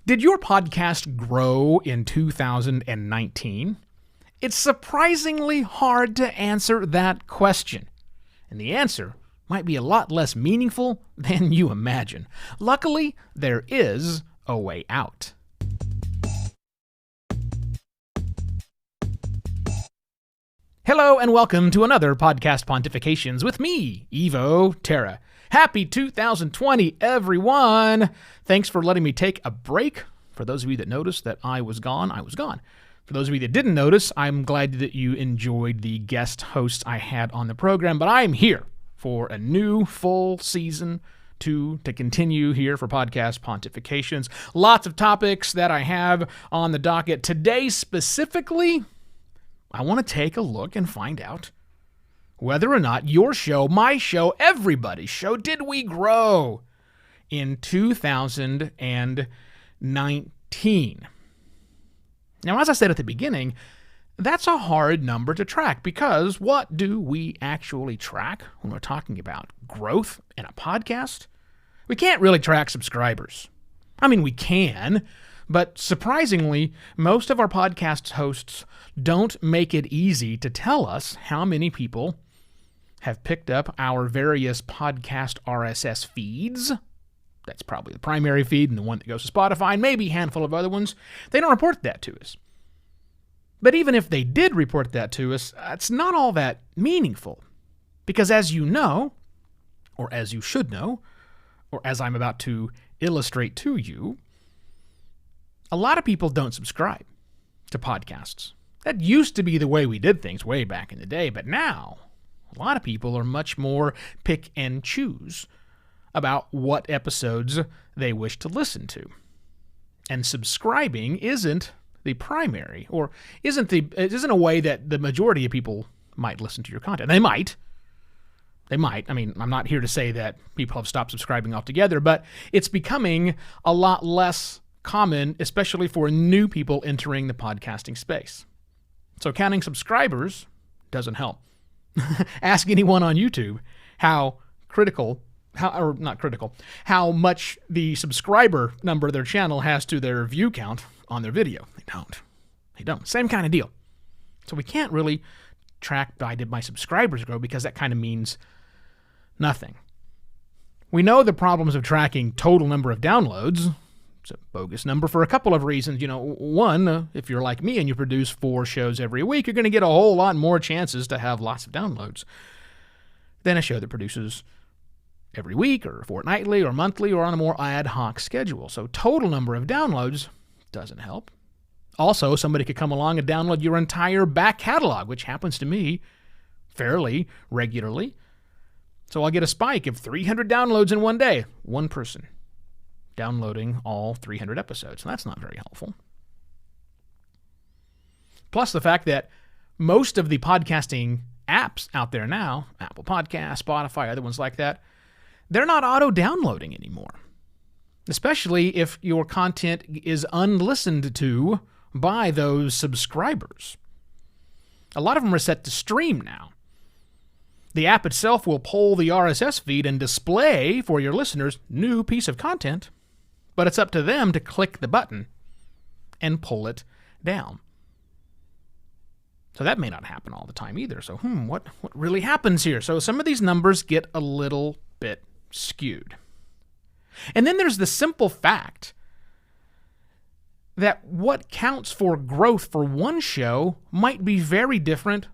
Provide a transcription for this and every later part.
Did your podcast grow in 2019? It's surprisingly hard to answer that question. And the answer might be a lot less meaningful than you imagine. Luckily, there is a way out. Hello and welcome to another podcast Pontifications with me, Evo Terra. Happy 2020, everyone! Thanks for letting me take a break. For those of you that noticed that I was gone, I was gone. For those of you that didn't notice, I'm glad that you enjoyed the guest hosts I had on the program, but I am here for a new full season to continue here for podcast Pontifications. Lots of topics that I have on the docket. Today specifically, I want to take a look and find out whether or not your show, my show, everybody's show, did we grow in 2019? Now, as I said at the beginning, that's a hard number to track because what do we actually track when we're talking about growth in a podcast? We can't really track subscribers. I mean, we can, but surprisingly, most of our podcast hosts don't make it easy to tell us how many people have picked up our various podcast RSS feeds. That's probably the primary feed and the one that goes to Spotify, and maybe a handful of other ones. They don't report that to us. But even if they did report that to us, it's not all that meaningful. Because as you know, or as you should know, or as I'm about to illustrate to you, a lot of people don't subscribe to podcasts. That used to be the way we did things way back in the day, but now a lot of people are much more pick and choose about what episodes they wish to listen to. And subscribing isn't the primary, or isn't a way that the majority of people might listen to your content. They might. I mean, I'm not here to say that people have stopped subscribing altogether, but it's becoming a lot less common, especially for new people entering the podcasting space. So counting subscribers doesn't help. Ask anyone on YouTube how much the subscriber number of their channel has to their view count on their video. They don't. Same kind of deal. So we can't really track, did my subscribers grow, because that kind of means nothing. We know the problems of tracking total number of downloads. It's a bogus number for a couple of reasons. One, if you're like me and you produce 4 shows every week, you're going to get a whole lot more chances to have lots of downloads than a show that produces every week or fortnightly or monthly or on a more ad hoc schedule. So total number of downloads doesn't help. Also, somebody could come along and download your entire back catalog, which happens to me fairly regularly. So I'll get a spike of 300 downloads in one day. One person downloading all 300 episodes. And that's not very helpful. Plus the fact that most of the podcasting apps out there now, Apple Podcasts, Spotify, other ones like that, they're not auto-downloading anymore. Especially if your content is unlistened to by those subscribers. A lot of them are set to stream now. The app itself will pull the RSS feed and display for your listeners new piece of content, but it's up to them to click the button and pull it down. So that may not happen all the time either. So, what really happens here? So some of these numbers get a little bit skewed. And then there's the simple fact that what counts for growth for one show might be very different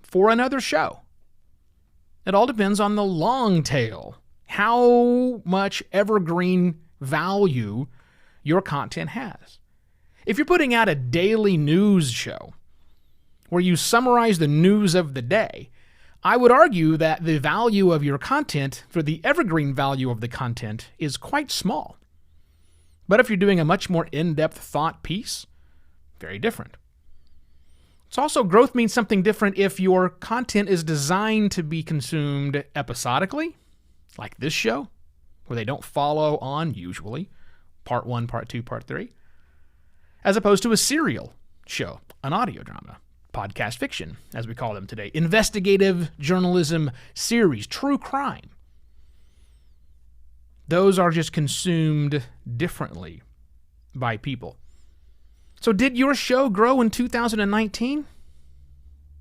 for another show. It all depends on the long tail, how much evergreen value your content has. If you're putting out a daily news show where you summarize the news of the day, I would argue that the value of your content for the evergreen value of the content is quite small. But if you're doing a much more in-depth thought piece, very different. It's also, growth means something different if your content is designed to be consumed episodically, like this show, where they don't follow on, usually, part 1, part 2, part 3, as opposed to a serial show, an audio drama, podcast fiction, as we call them today, investigative journalism series, true crime. Those are just consumed differently by people. So did your show grow in 2019?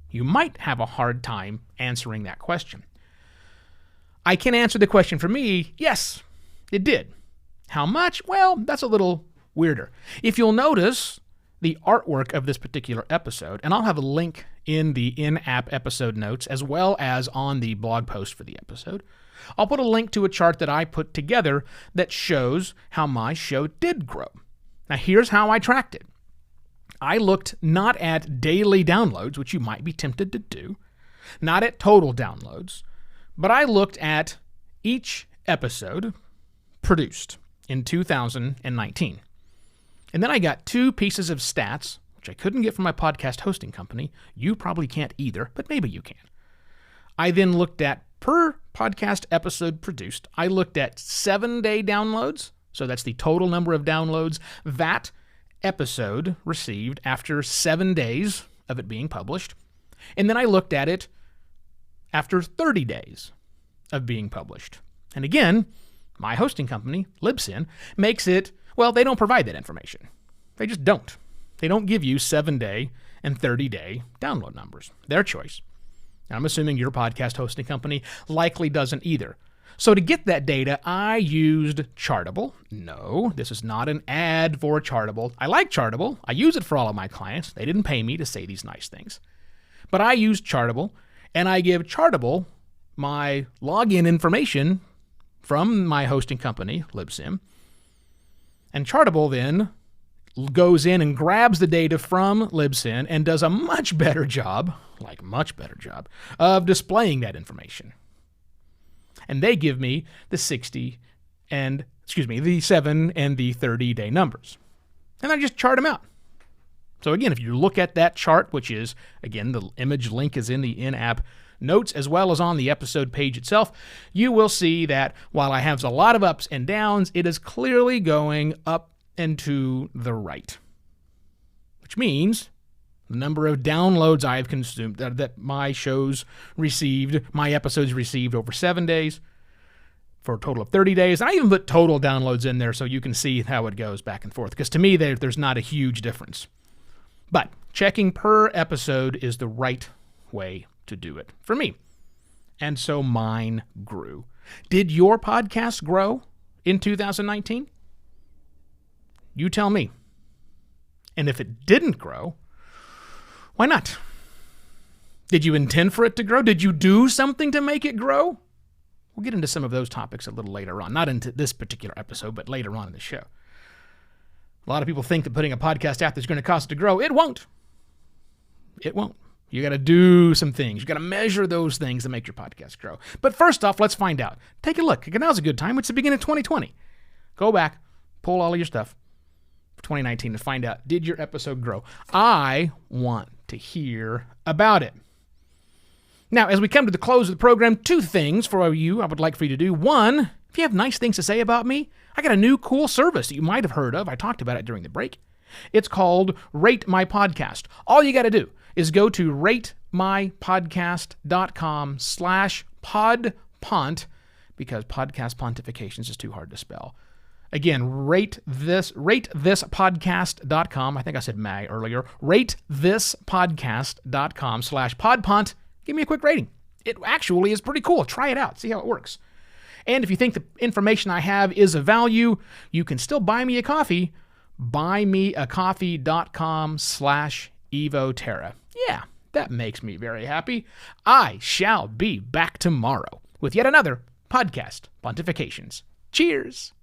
You might have a hard time answering that question. I can answer the question for me. Yes, it did. How much? Well, that's a little weirder. If you'll notice the artwork of this particular episode, and I'll have a link in the in-app episode notes as well as on the blog post for the episode, I'll put a link to a chart that I put together that shows how my show did grow. Now, here's how I tracked it. I looked not at daily downloads, which you might be tempted to do, not at total downloads, but I looked at each episode produced in 2019. And then I got two pieces of stats, which I couldn't get from my podcast hosting company. You probably can't either, but maybe you can. I then looked at per podcast episode produced. I looked at 7-day downloads, so that's the total number of downloads that episode received after 7 days of it being published. And then I looked at it after 30 days of being published. And again, my hosting company, Libsyn, makes it, well, they don't provide that information. They just don't. They don't give you 7-day and 30-day download numbers. Their choice. I'm assuming your podcast hosting company likely doesn't either. So to get that data, I used Chartable. No, this is not an ad for Chartable. I like Chartable. I use it for all of my clients. They didn't pay me to say these nice things. But I use Chartable, and I give Chartable my login information from my hosting company, Libsyn. And Chartable then goes in and grabs the data from Libsyn and does a much better job, of displaying that information. And they give me the 7 and the 30-day numbers. And I just chart them out. So again, if you look at that chart, which is, again, the image link is in the in-app notes as well as on the episode page itself, you will see that while I have a lot of ups and downs, it is clearly going up and to the right. Which means the number of downloads I have consumed, that my shows received, my episodes received over 7 days for a total of 30 days. And I even put total downloads in there so you can see how it goes back and forth. Because to me, there's not a huge difference. But checking per episode is the right way to do it for me. And so mine grew. Did your podcast grow in 2019? You tell me. And if it didn't grow, why not? Did you intend for it to grow? Did you do something to make it grow? We'll get into some of those topics a little later on. Not into this particular episode, but later on in the show. A lot of people think that putting a podcast out is going to cost it to grow. It won't. It won't. You got to do some things. You got to measure those things to make your podcast grow. But first off, let's find out. Take a look. Now's a good time. It's the beginning of 2020. Go back, pull all of your stuff for 2019 to find out, did your episode grow? I want to hear about it. Now, as we come to the close of the program, two things for you I would like for you to do. One, if you have nice things to say about me, I got a new cool service that you might have heard of. I talked about it during the break. It's called Rate My Podcast. All you got to do is go to ratemypodcast.com/podpont, because podcast pontifications is too hard to spell. Again, ratethispodcast.com. I think I said my earlier. Ratethispodcast.com/podpont. Give me a quick rating. It actually is pretty cool. Try it out. See how it works. And if you think the information I have is of value, you can still buy me a coffee. Buymeacoffee.com/Evo Terra. Yeah, that makes me very happy. I shall be back tomorrow with yet another podcast Pontifications. Cheers.